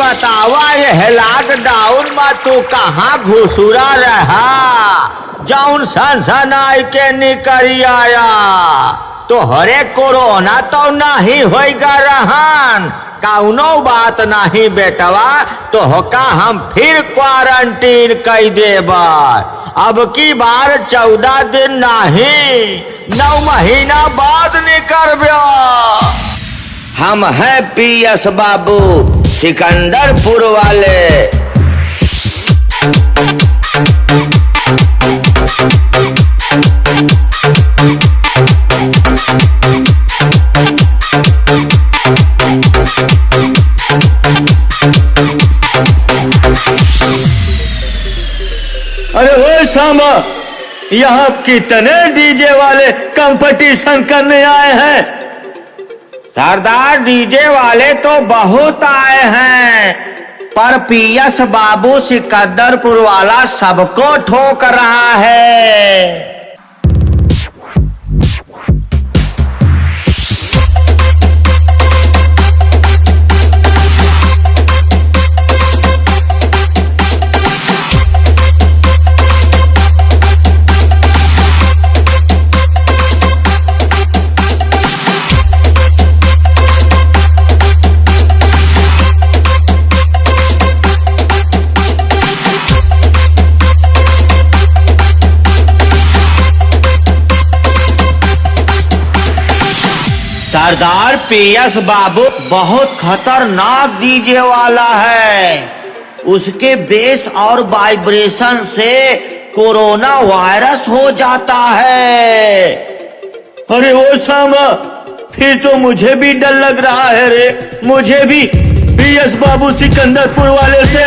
बतावा ये लॉकडाउन में तू कहाँ घुसुरा रहा जौन सनसनाई के निकरी आया तो हरे कोरोना तो नहीं होगा रहन कौनो बात नहीं बेटवा तो होका हम फिर क्वारंटीन कई देबा अब की बार 14 दिन नहीं 9 महीना बाद निकलबो। हम हैं पीएस बाबू सिकंदरपुर वाले। अरे हो सामा, यहाँ कितने डीजे वाले कंपटीशन करने आए हैं? सरदार डीजे वाले तो बहुत आए हैं पर पीएस बाबू सिकंदरपुर वाला सबको ठोक रहा है। सरदार पीएस बाबू बहुत खतरनाक डीजे वाला है। उसके बेस और वाइब्रेशन से कोरोना वायरस हो जाता है। अरे वो सामा, फिर तो मुझे भी डर लग रहा है रे। मुझे भी पीएस बाबू सिकंदरपुर वाले से